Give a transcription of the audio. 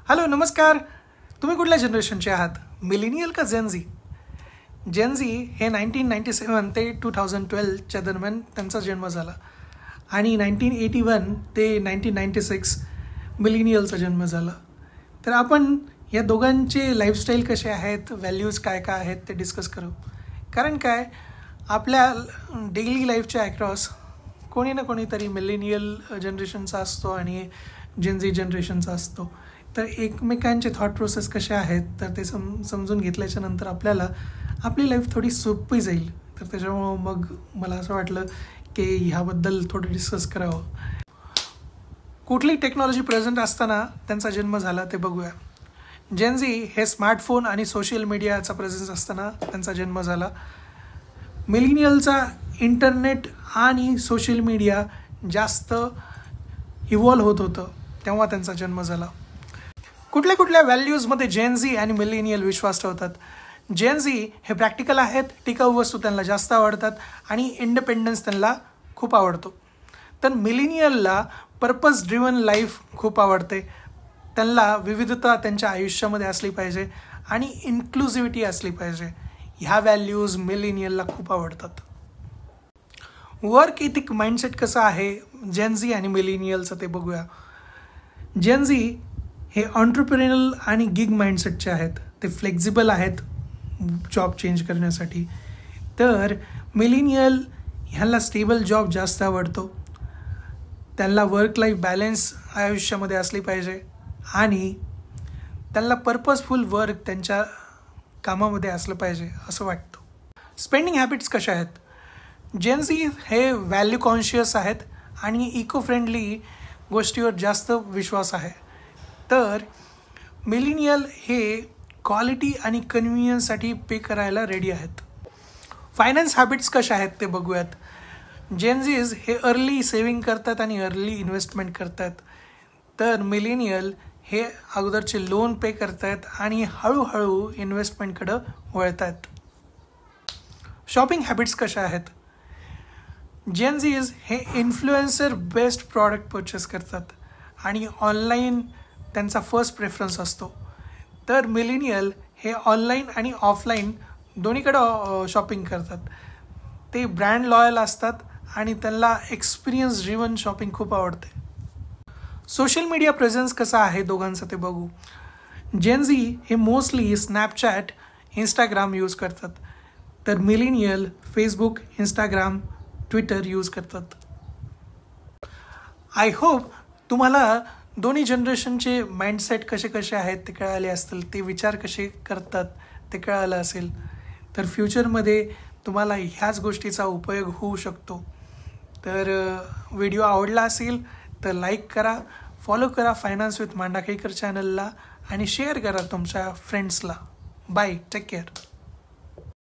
Hello नमस्कार. तुम्ही कुठल्या जनरेशनचे आहात, मिलेनियल का जेनझी? जेनझी हे 1997 ते 2012च्या दरम्यान त्यांचा जन्म झाला आणि 1981 ते 1996 मिलेनियलचा जन्म झाला. तर आपण या दोघांचे लाईफस्टाईल कसे आहेत, व्हॅल्यूज काय काय आहेत ते डिस्कस करू. कारण काय, आपल्या डेली लाईफच्या ॲक्रॉस कोणी ना कोणीतरी मिलेनियल जनरेशनचा असतो आणि जेनझी जनरेशनचा असतो. तर एकमेकांचे थॉट प्रोसेस कसे आहेत तर ते समजून घेतल्याच्या नंतर आपल्याला आपली लाईफ थोडी सोपी जाईल. तर त्याच्यामुळं मग मला असं वाटलं की ह्याबद्दल थोडं डिस्कस करावं. कुठली टेक्नॉलॉजी प्रेझेंट असताना त्यांचा जन्म झाला ते बघूया. जेनझी हे स्मार्टफोन आणि सोशल मीडियाचा प्रेझेन्स असताना त्यांचा जन्म झाला. मिलेनियलचा इंटरनेट आणि सोशल मीडिया जास्त इव्हॉल्व होत होतं तेव्हा त्यांचा जन्म झाला. कुठल्या कुठल्या व्हॅल्यूजमध्ये जेनझी आणि मिलेनियल विश्वास ठेवतात? जेनझी हे प्रॅक्टिकल आहेत, टिकाऊ वस्तू त्यांना जास्त आवडतात आणि इंडिपेंडन्स त्यांना खूप आवडतो. तर मिलेनियलला पर्पज ड्रिव्हन लाईफ खूप आवडते. त्यांना विविधता त्यांच्या आयुष्यामध्ये असली पाहिजे आणि इन्क्लुझिव्हिटी असली पाहिजे. ह्या व्हॅल्यूज मिलेनियलला खूप आवडतात. वर्क इथिक माइंडसेट कसं आहे जेनझी आणि मिलेनियलचं ते बघूया. जेनझी हे ऑन्टरप्रेन्युरल आणि गिग माइंडसेटचे आहेत. ते फ्लेक्झिबल आहेत जॉब चेंज करण्यासाठी. तर मिलेनियल ह्याला स्टेबल जॉब जास्त आवडतो. त्यांना वर्क लाईफ बॅलन्स आयुष्यामध्ये असली पाहिजे आणि त्यांना पर्पजफुल वर्क त्यांच्या कामामध्ये असलं पाहिजे असं वाटतं. स्पेंडिंग हॅबिट्स कशा आहेत? जेनझी हे व्हॅल्यू कॉन्शियस आहेत आणि इको फ्रेंडली गोष्टीवर जास्त विश्वास आहे. तर मिलेनियल हे क्वालिटी आणि कन्व्हिनियन्ससाठी पे करायला रेडी आहेत. फायनान्स हॅबिट्स कशा आहेत ते बघूयात. जेनझीज हे अर्ली सेविंग करतात आणि अर्ली इन्व्हेस्टमेंट करतात. तर मिलेनियल हे अगोदरचे लोन पे करतात आणि हळूहळू इन्व्हेस्टमेंटकडं वळतात. शॉपिंग हॅबिट्स कशा आहेत? जेनझीज हे इन्फ्लुएन्सर बेस्ड प्रॉडक्ट परचेस करतात आणि ऑनलाईन त्यांचा फर्स्ट प्रेफरन्स असतो. तर मिलेनियल हे ऑनलाईन आणि ऑफलाईन दोन्हीकडं शॉपिंग करतात. ते ब्रँड लॉयल असतात आणि त्यांना एक्सपिरियन्स ड्रिव्हन शॉपिंग खूप आवडते. सोशल मीडिया प्रेझेन्स कसा आहे दोघांचं ते बघू. जेनझी हे मोस्टली स्नॅपचॅट, इंस्टाग्राम यूज करतात. तर millennial Facebook, Instagram, Twitter use करतात. आय होप तुम्हाला दोन्ही जनरेशनचे माइंडसेट कसे कसे आहेत ते कळाले असतील, ते विचार कसे करतात ते कळालं असेल. तर फ्युचरमध्ये तुम्हाला ह्याच गोष्टीचा उपयोग होऊ शकतो. तर व्हिडिओ आवडला असेल तर लाईक करा, फॉलो करा फायनान्स विथ मांडाखेळकर चॅनलला आणि शेअर करा तुमच्या फ्रेंड्सला. Bye, take care.